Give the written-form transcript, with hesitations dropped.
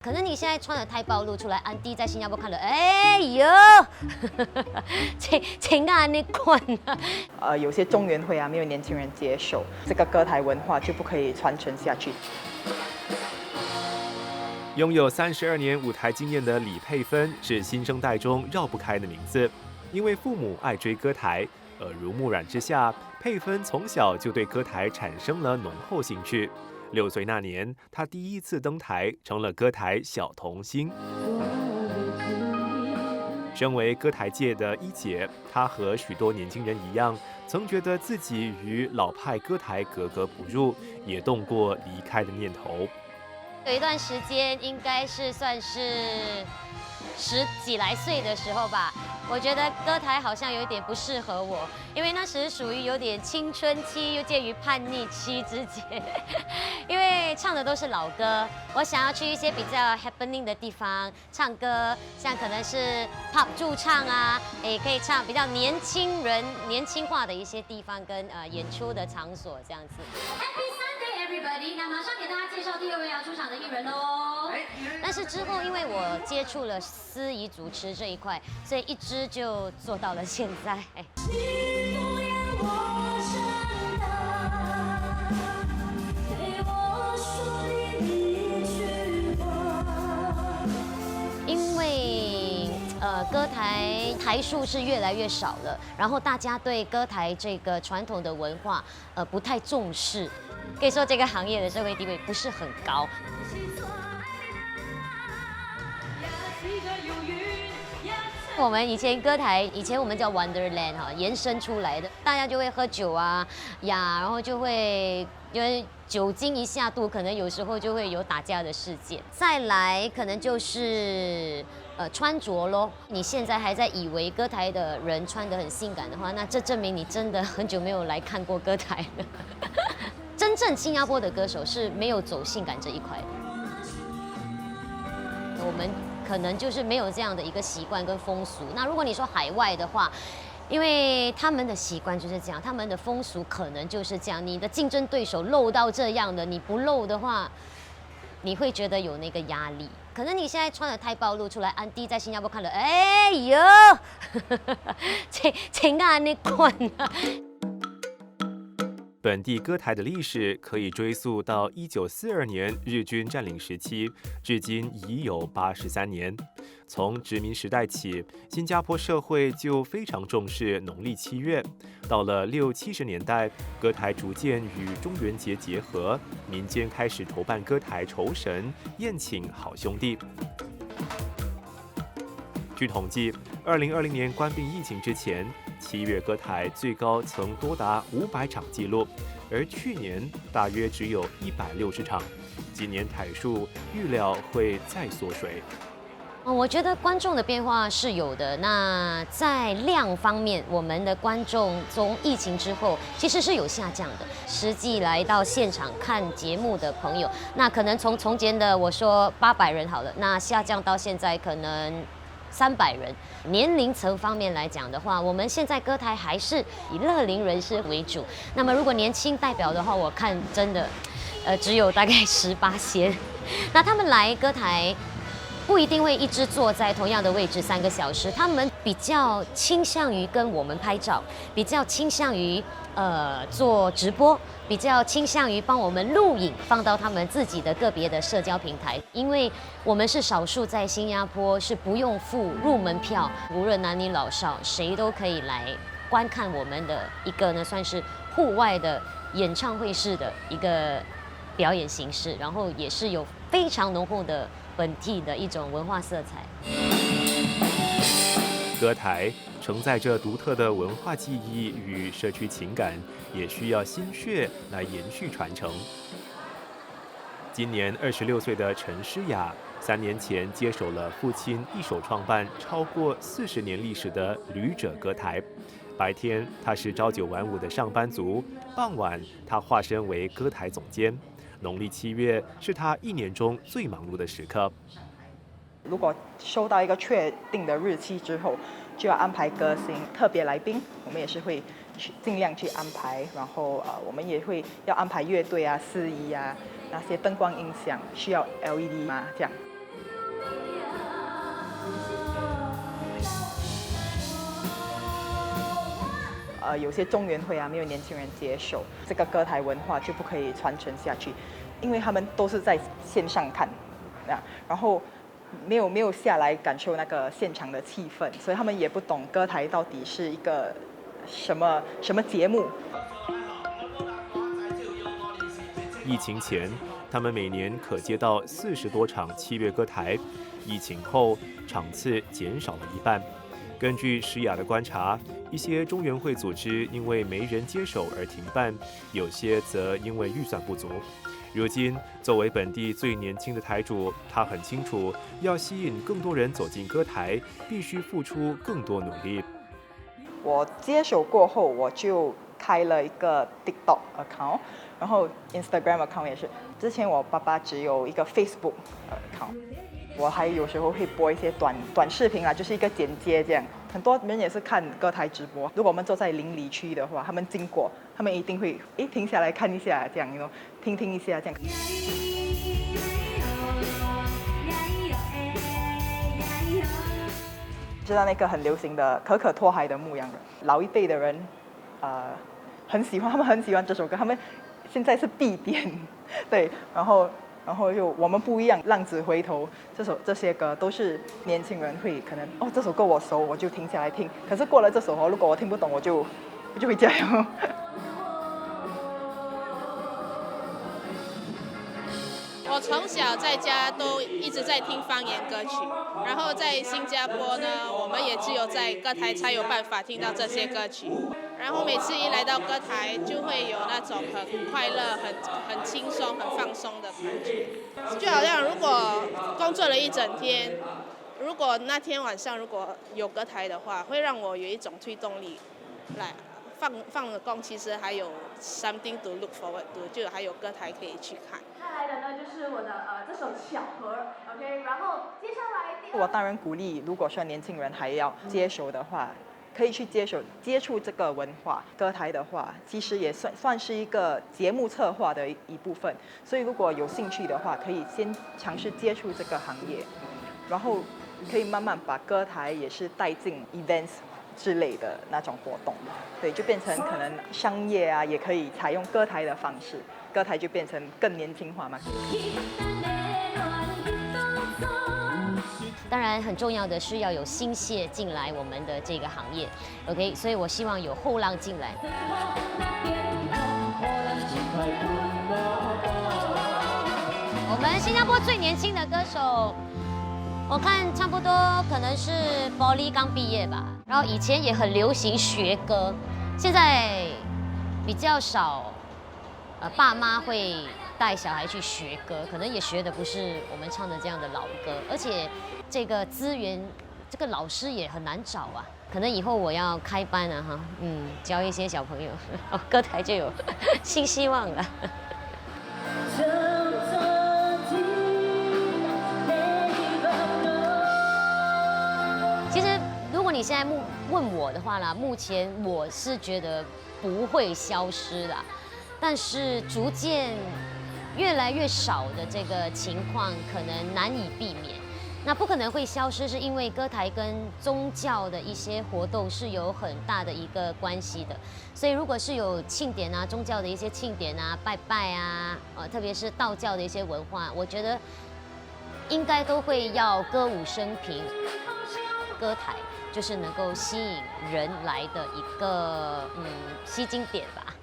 可能你现在穿的太暴露出来，安迪在新加坡看了，哎呦，请看你滚啊！有些中原会啊，没有年轻人接受这个歌台文化，就不可以传承下去。拥有32年舞台经验的李佩芬是新生代中绕不开的名字，因为父母爱追歌台，耳濡目染之下，佩芬从小就对歌台产生了浓厚兴趣。6岁那年，她第一次登台，成了歌台小童星。身为歌台界的一姐，她和许多年轻人一样，曾觉得自己与老派歌台格格不入，也动过离开的念头。有一段时间，应该是算是10几来岁的时候吧，我觉得歌台好像有一点不适合我，因为那时属于有点青春期，又介于叛逆期之间。因为唱的都是老歌，我想要去一些比较 happening 的地方唱歌，像可能是 pub 驻唱啊，也可以唱比较年轻人、年轻化的一些地方跟演出的场所这样子。那马上给大家介绍第2位要出场的艺人喽。但是之后，因为我接触了司仪主持这一块，所以一直就做到了现在。因为歌台台数是越来越少了，然后大家对歌台这个传统的文化不太重视。可以说这个行业的社会地位不是很高。我们以前歌台，以前我们叫 Wonderland 哈，延伸出来的，大家就会喝酒啊呀，然后就会因为酒精一下肚，可能有时候就会有打架的事件。再来可能就是穿着咯，你现在还在以为歌台的人穿得很性感的话，那这证明你真的很久没有来看过歌台了。真正新加坡的歌手是没有走性感这一块的，我们可能就是没有这样的一个习惯跟风俗。那如果你说海外的话，因为他们的习惯就是这样，他们的风俗可能就是这样。你的竞争对手露到这样的，你不露的话，你会觉得有那个压力。可能你现在穿的太暴露出来，安迪在新加坡看了，哎呦，请看你滚啊！本地歌台的历史可以追溯到1942年日军占领时期，至今已有83年。从殖民时代起，新加坡社会就非常重视农历7月。到了60、70年代，歌台逐渐与中元节结合，民间开始筹办歌台酬神、宴请好兄弟。据统计，2020年关闭疫情之前，7月歌台最高曾多达500场记录，而去年大约只有160场。今年台数预料会再缩水。我觉得观众的变化是有的。那在量方面，我们的观众从疫情之后其实是有下降的。实际来到现场看节目的朋友，那可能从前的我说800人好了，那下降到现在可能300人。年龄层方面来讲的话，我们现在歌台还是以乐龄人士为主。那么如果年轻代表的话，我看真的，只有大概18些。那他们来歌台不一定会一直坐在同样的位置3个小时，他们比较倾向于跟我们拍照，比较倾向于做直播，比较倾向于帮我们录影，放到他们自己的个别的社交平台。因为我们是少数在新加坡是不用付入门票，无论男女老少，谁都可以来观看我们的一个呢，算是户外的演唱会式的一个表演形式，然后也是有非常浓厚的本地的一种文化色彩。歌台承载着独特的文化记忆与社区情感，也需要心血来延续传承。今年26岁的陈诗雅，3年前接手了父亲一手创办超过40年历史的旅者歌台。白天他是朝9晚5的上班族，傍晚他化身为歌台总监。农历7月是他1年中最忙碌的时刻。如果收到一个确定的日期之后，就要安排歌星、特别来宾，我们也是会尽量去安排。然后我们也会要安排乐队啊、司仪啊，那些灯光音响需要 LED 吗？这样。有些中原会啊，没有年轻人接手这个歌台文化，就不可以传承下去，因为他们都是在线上看，然后没有下来感受那个现场的气氛，所以他们也不懂歌台到底是一个什么节目。疫情前，他们每年可接到40多场7月歌台，疫情后场次减少了一半。根据诗雅的观察，一些中原会组织因为没人接手而停办，有些则因为预算不足。如今，作为本地最年轻的台主，他很清楚，要吸引更多人走进歌台，必须付出更多努力。我接手过后，我就开了一个 TikTok account， 然后 Instagram account 也是。之前我爸爸只有一个 Facebook account。我还有时候会播一些短视频啦，就是一个剪接这样。很多人也是看歌台直播。如果我们坐在邻里区的话，他们经过，他们一定会停下来看一下，这样听一下这样。知道那个很流行的可可托海的牧羊人，老一辈的人，很喜欢，他们很喜欢这首歌，他们现在是必点，对，然后就我们不一样，浪子回头这些歌都是年轻人会可能这首歌我熟，我就停下来听。可是过了这首如果我听不懂，我就回家了。我从小在家都一直在听方言歌曲，然后在新加坡呢，我们也只有在歌台才有办法听到这些歌曲。然后每次一来到歌台，就会有那种很快乐、很轻松、很放松的感觉。就好像如果工作了一整天，如果那天晚上如果有歌台的话，会让我有一种推动力，来放了工，其实还有 something to look forward to， 就还有歌台可以去看。带来的呢就是我的这首巧合 ，OK， 然后接下来我当然鼓励，如果说年轻人还要接手的话。可以去接触这个文化。歌台的话，其实也算是一个节目策划的一部分，所以如果有兴趣的话，可以先尝试接触这个行业，然后可以慢慢把歌台也是带进 events 之类的那种活动，对，就变成可能商业啊，也可以采用歌台的方式，歌台就变成更年轻化嘛。当然，很重要的是要有新血进来我们的这个行业 ，OK， 所以我希望有后浪进来。我们新加坡最年轻的歌手，我看差不多可能是保利刚毕业吧。然后以前也很流行学歌，现在比较少，爸妈会带小孩去学歌，可能也学的不是我们唱的这样的老歌，而且这个资源，这个老师也很难找啊。可能以后我要开班啊，哈，教一些小朋友，歌台就有新希望了。其实，如果你现在问我的话啦，目前我是觉得不会消失啦，但是逐渐越来越少的这个情况，可能难以避免。那不可能会消失，是因为歌台跟宗教的一些活动是有很大的一个关系的。所以如果是有庆典啊，宗教的一些庆典啊、拜拜啊，特别是道教的一些文化，我觉得应该都会要歌舞升平。歌台就是能够吸引人来的一个吸睛点吧。